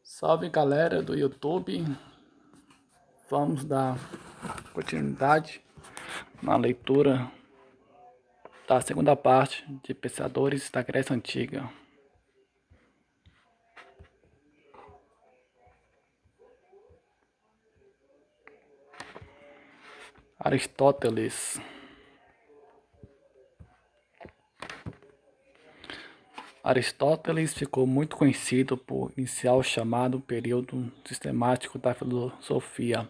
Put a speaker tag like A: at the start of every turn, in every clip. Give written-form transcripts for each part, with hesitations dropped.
A: Salve galera do YouTube, vamos dar continuidade na leitura da segunda parte de Pensadores da Grécia Antiga. Aristóteles. Aristóteles ficou muito conhecido por iniciar o chamado período sistemático da filosofia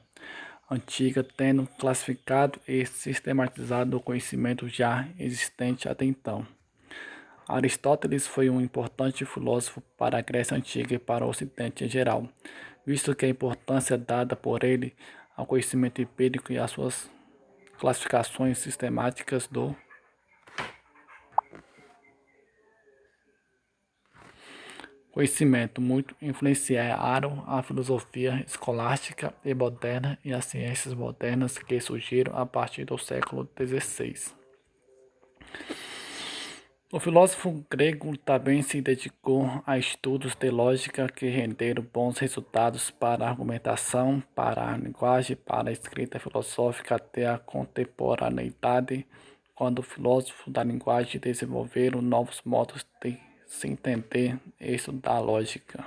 A: antiga, tendo classificado e sistematizado o conhecimento já existente até então. Aristóteles foi um importante filósofo para a Grécia Antiga e para o Ocidente em geral, visto que a importância dada por ele ao conhecimento empírico e às suas classificações sistemáticas do conhecimento muito influenciaram a filosofia escolástica e moderna e as ciências modernas que surgiram a partir do século XVI. O filósofo grego também se dedicou a estudos de lógica que renderam bons resultados para a argumentação, para a linguagem, para a escrita filosófica até a contemporaneidade, quando os filósofos da linguagem desenvolveram novos modos de se entender e estudar a lógica.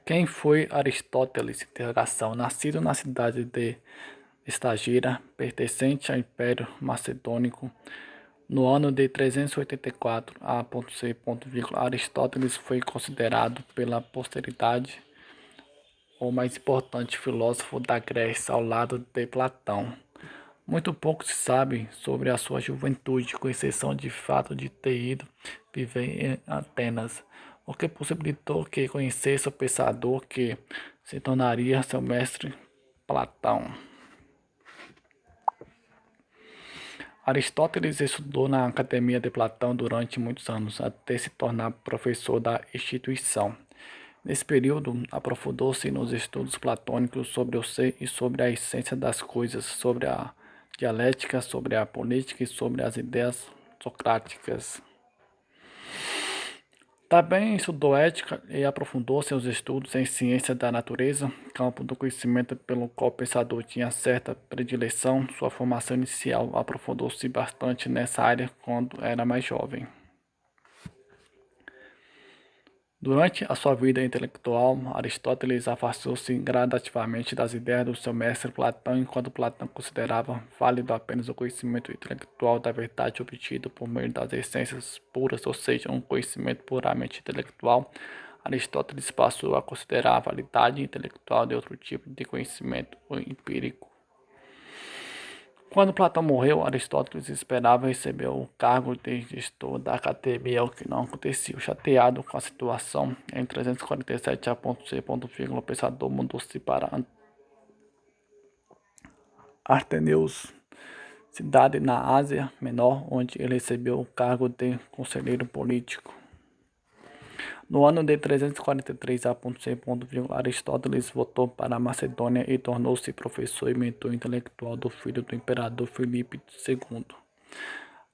A: Quem foi Aristóteles? Nascido na cidade de Estagira, pertencente ao Império Macedônico, no ano de 384 a.C., Aristóteles foi considerado pela posteridade o mais importante filósofo da Grécia ao lado de Platão. Muito pouco se sabe sobre a sua juventude, com exceção de fato de ter ido viver em Atenas, o que possibilitou que conhecesse o pensador que se tornaria seu mestre, Platão. Aristóteles estudou na Academia de Platão durante muitos anos, até se tornar professor da instituição. Nesse período, aprofundou-se nos estudos platônicos sobre o ser e sobre a essência das coisas, sobre a dialética, sobre a política e sobre as ideias socráticas. Também estudou ética e aprofundou seus estudos em ciência da natureza, campo do conhecimento pelo qual o pensador tinha certa predileção. Sua formação inicial aprofundou-se bastante nessa área quando era mais jovem. Durante a sua vida intelectual, Aristóteles afastou-se gradativamente das ideias do seu mestre Platão, enquanto Platão considerava válido apenas o conhecimento intelectual da verdade obtido por meio das essências puras, ou seja, um conhecimento puramente intelectual. Aristóteles passou a considerar a validade intelectual de outro tipo de conhecimento, o empírico. Quando Platão morreu, Aristóteles esperava receber o cargo de gestor da academia, o que não aconteceu. Chateado com a situação, em 347 a.C., o pensador mudou-se para Arteneus, cidade na Ásia Menor, onde ele recebeu o cargo de conselheiro político. No ano de 343 a.C., Aristóteles voltou para a Macedônia e tornou-se professor e mentor intelectual do filho do imperador Filipe II,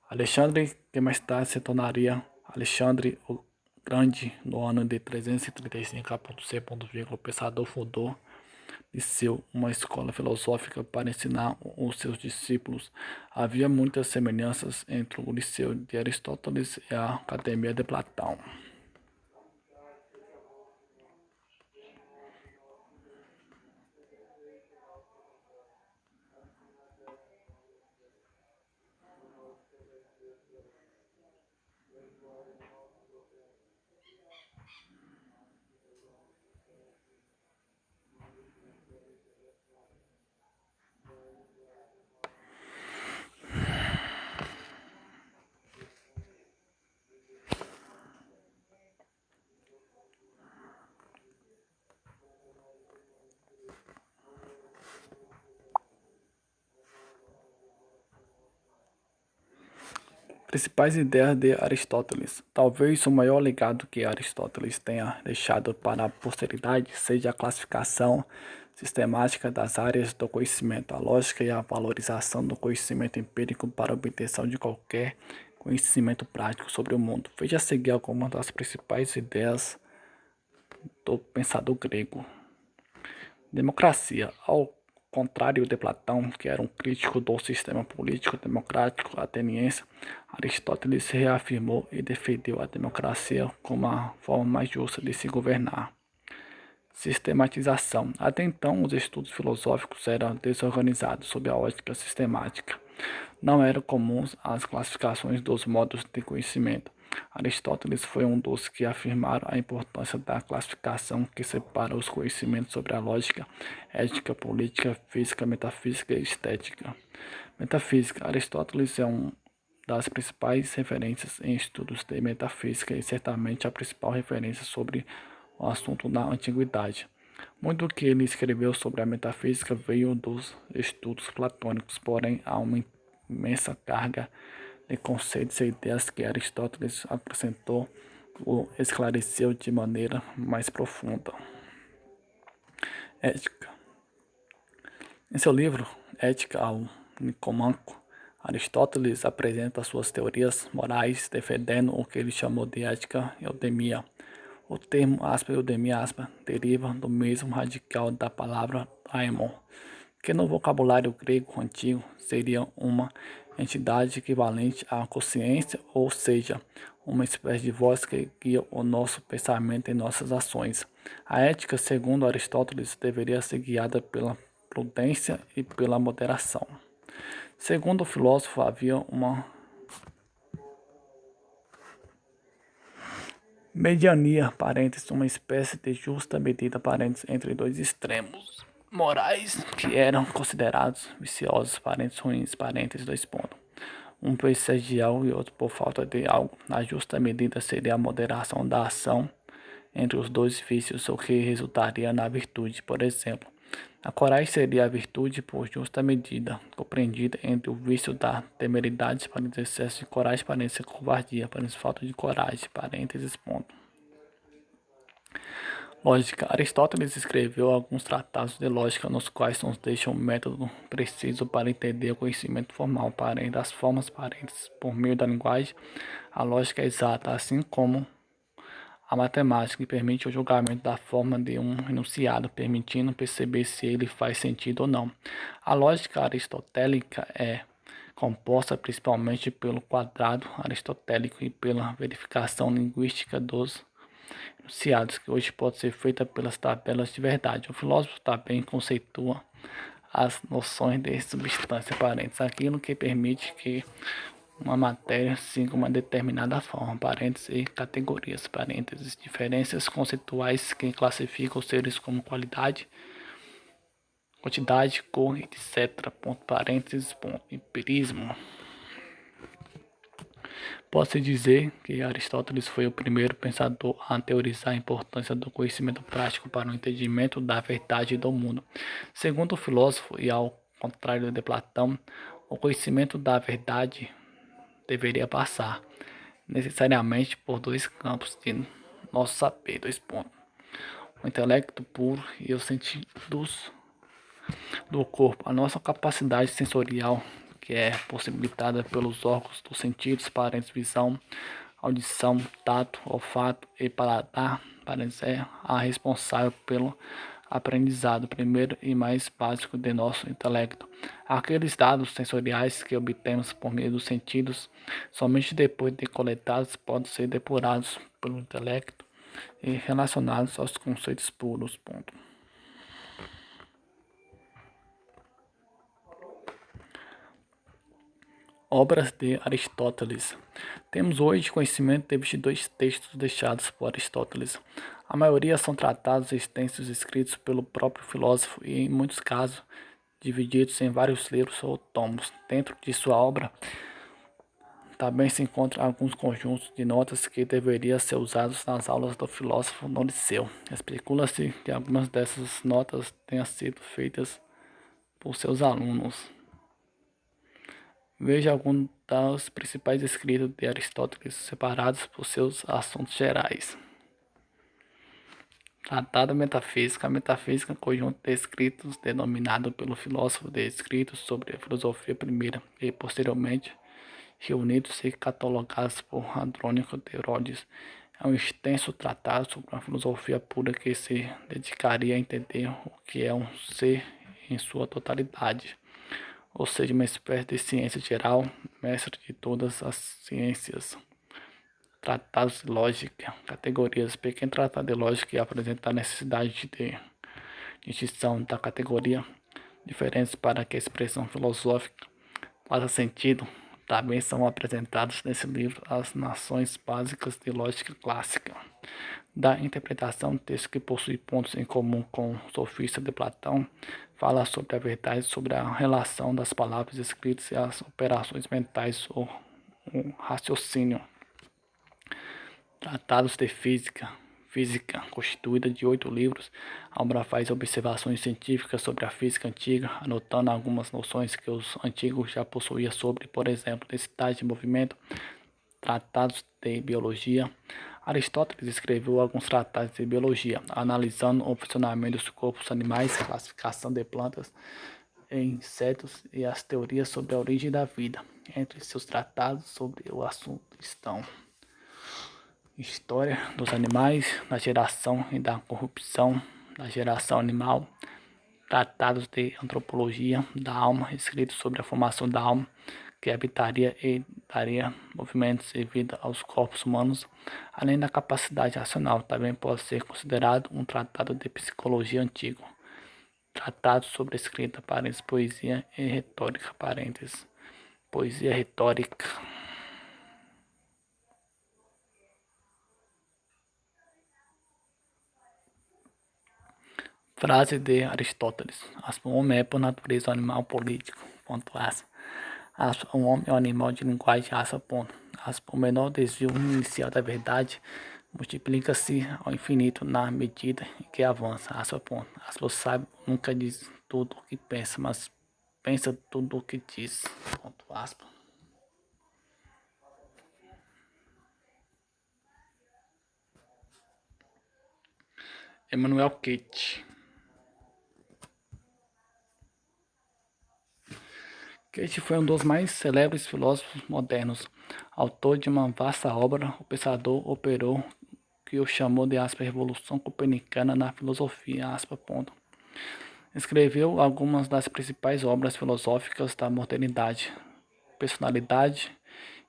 A: Alexandre, que mais tarde se tornaria Alexandre o Grande. No ano de 335 a.C., o pensador fundou Liceu, uma escola filosófica para ensinar os seus discípulos. Havia muitas semelhanças entre o Liceu de Aristóteles e a Academia de Platão. Principais ideias de Aristóteles. Talvez o maior legado que Aristóteles tenha deixado para a posteridade seja a classificação sistemática das áreas do conhecimento, a lógica e a valorização do conhecimento empírico para a obtenção de qualquer conhecimento prático sobre o mundo. Veja a seguir algumas das principais ideias do pensador grego. Democracia. Ao contrário de Platão, que era um crítico do sistema político democrático ateniense, Aristóteles reafirmou e defendeu a democracia como a forma mais justa de se governar. Sistematização. Até então, os estudos filosóficos eram desorganizados sob a ótica sistemática. Não eram comuns as classificações dos modos de conhecimento. Aristóteles foi um dos que afirmaram a importância da classificação que separa os conhecimentos sobre a lógica, ética, política, física, metafísica e estética. Metafísica. Aristóteles é uma das principais referências em estudos de metafísica e certamente a principal referência sobre o assunto na antiguidade. Muito do que ele escreveu sobre a metafísica veio dos estudos platônicos, porém há uma imensa carga de conceitos e ideias que Aristóteles acrescentou ou esclareceu de maneira mais profunda. Ética. Em seu livro Ética ao Nicômaco, Aristóteles apresenta suas teorias morais defendendo o que ele chamou de ética eudemia. O termo eudemia deriva do mesmo radical da palavra daimon, que no vocabulário grego antigo seria uma entidade equivalente à consciência, ou seja, uma espécie de voz que guia o nosso pensamento e nossas ações. A ética, segundo Aristóteles, deveria ser guiada pela prudência e pela moderação. Segundo o filósofo, havia uma mediania, uma espécie de justa medida, entre dois extremos morais que eram considerados viciosos, ruins, dois pontos. Um por excesso de algo e outro por falta de algo. A justa medida seria a moderação da ação entre os dois vícios, o que resultaria na virtude. Por exemplo, a coragem seria a virtude por justa medida, compreendida entre o vício da temeridade, excesso de coragem, covardia, falta de coragem, ponto. Lógica. Aristóteles escreveu alguns tratados de lógica nos quais nos deixa um método preciso para entender o conhecimento formal, das formas por meio da linguagem. A lógica é exata, assim como a matemática, que permite o julgamento da forma de um enunciado, permitindo perceber se ele faz sentido ou não. A lógica aristotélica é composta principalmente pelo quadrado aristotélico e pela verificação linguística dos enunciados, que hoje pode ser feita pelas tabelas de verdade. O filósofo também conceitua as noções de substância, aquilo que permite que uma matéria siga uma determinada forma, e categorias, diferenças conceituais que classificam os seres como qualidade, quantidade, cor, etc. Empirismo. Pode-se dizer que Aristóteles foi o primeiro pensador a teorizar a importância do conhecimento prático para o entendimento da verdade do mundo. Segundo o filósofo, e ao contrário de Platão, o conhecimento da verdade deveria passar necessariamente por dois campos de nosso saber, o intelecto puro e os sentidos do corpo. A nossa capacidade sensorial, que é possibilitada pelos órgãos dos sentidos, visão, audição, tato, olfato e paladar, é a responsável pelo aprendizado primeiro e mais básico de nosso intelecto. Aqueles dados sensoriais que obtemos por meio dos sentidos, somente depois de coletados, podem ser depurados pelo intelecto e relacionados aos conceitos puros. Obras de Aristóteles. Temos hoje conhecimento de 22 textos deixados por Aristóteles. A maioria são tratados extensos escritos pelo próprio filósofo e, em muitos casos, divididos em vários livros ou tomos. Dentro de sua obra, também se encontram alguns conjuntos de notas que deveriam ser usados nas aulas do filósofo no liceu. Especula-se que algumas dessas notas tenham sido feitas por seus alunos. Veja alguns dos principais escritos de Aristóteles separados por seus assuntos gerais. Tratado Metafísica. A metafísica é um conjunto de escritos denominado pelo filósofo de escritos sobre a filosofia primeira e posteriormente reunidos e catalogados por Andrônico de Herodes. É um extenso tratado sobre uma filosofia pura que se dedicaria a entender o que é um ser em sua totalidade, ou seja, uma espécie de ciência geral, mestre de todas as ciências. Tratados de lógica, categorias. Pequeno tratado de lógica que apresenta a necessidade de distinção da categoria diferentes para que a expressão filosófica faça sentido. Também são apresentados nesse livro as noções básicas de lógica clássica. Da interpretação, texto que possui pontos em comum com o Sofista de Platão, fala sobre a verdade, sobre a relação das palavras escritas e as operações mentais ou o raciocínio. Tratados de Física, constituída de 8 livros, a obra faz observações científicas sobre a física antiga, anotando algumas noções que os antigos já possuíam sobre, por exemplo, densidade de movimento. Tratados de Biologia. Aristóteles escreveu alguns tratados de biologia, analisando o funcionamento dos corpos animais, classificação de plantas e insetos e as teorias sobre a origem da vida. Entre seus tratados sobre o assunto estão História dos animais, da geração e da corrupção da geração animal, tratados de antropologia da alma, escritos sobre a formação da alma, que habitaria e daria movimentos e vida aos corpos humanos, além da capacidade racional. Também pode ser considerado um tratado de psicologia antigo. Tratados sobre escrita, parênteses, poesia e retórica, parênteses, poesia retórica. Frase de Aristóteles. O homem é por natureza um animal político. Ponto o homem é um animal de linguagem. Ponto. O menor desvio inicial da verdade multiplica-se ao infinito na medida em que avança. Ponto. O sábio nunca diz tudo o que pensa, mas pensa tudo o que diz. Ponto. Emmanuel Kant. Kant foi um dos mais célebres filósofos modernos, autor de uma vasta obra. O pensador operou que o chamou de Revolução Copernicana na filosofia. Ponto. Escreveu algumas das principais obras filosóficas da modernidade. Personalidade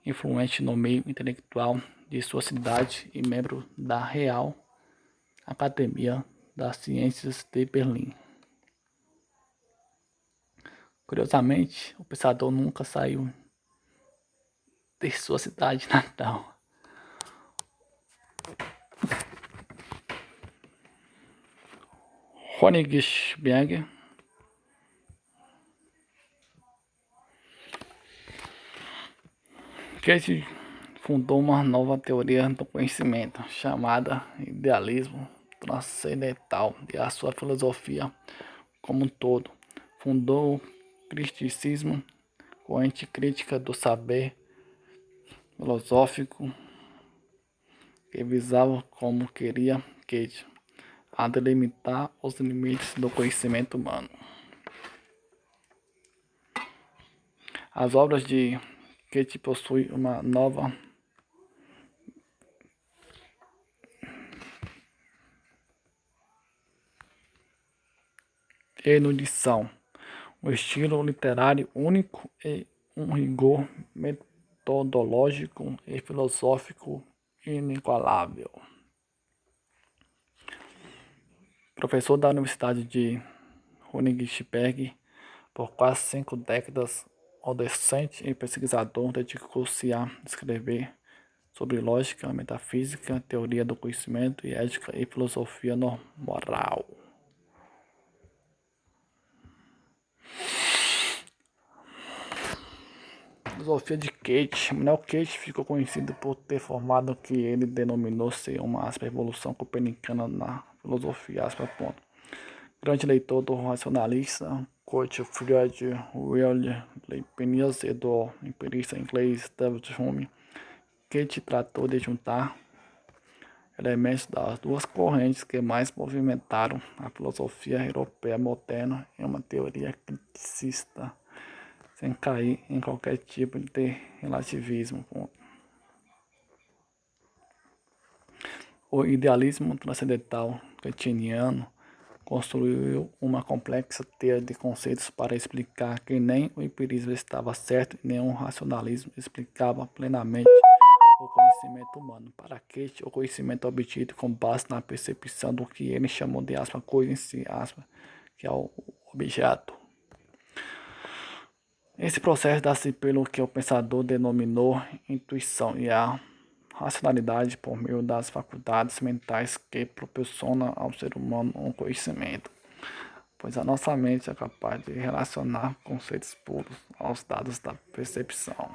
A: influente no meio intelectual de sua cidade e membro da Real Academia das Ciências de Berlim. Curiosamente, o pensador nunca saiu de sua cidade natal. Königsberg Kant fundou uma nova teoria do conhecimento, chamada idealismo transcendental, e a sua filosofia como um todo. Fundou o criticismo, corrente crítica do saber filosófico, que visava, como queria Kant, a delimitar os limites do conhecimento humano. As obras de Kant possuem uma nova erudição, um estilo literário único e um rigor metodológico e filosófico inigualável. Professor da Universidade de Königsberg por quase 5 décadas, o docente e pesquisador dedicou-se a escrever sobre lógica, metafísica, teoria do conhecimento e ética e filosofia moral. Filosofia de Kant. Emmanuel Kant ficou conhecido por ter formado o que ele denominou ser uma revolução copernicana na filosofia. Ponto. Grande leitor do racionalista Gottfried Wilhelm Leibniz e do empirista inglês David Hume, Kant tratou de juntar elementos das duas correntes que mais movimentaram a filosofia europeia moderna em uma teoria criticista, sem cair em qualquer tipo de relativismo. O idealismo transcendental kantiano construiu uma complexa teia de conceitos para explicar que nem o empirismo estava certo e nem o racionalismo explicava plenamente o conhecimento humano. Para Kant, o conhecimento obtido com base na percepção do que ele chamou de coisa em si, que é o objeto. Esse processo dá-se pelo que o pensador denominou intuição e a racionalidade por meio das faculdades mentais que proporciona ao ser humano um conhecimento, pois a nossa mente é capaz de relacionar conceitos puros aos dados da percepção.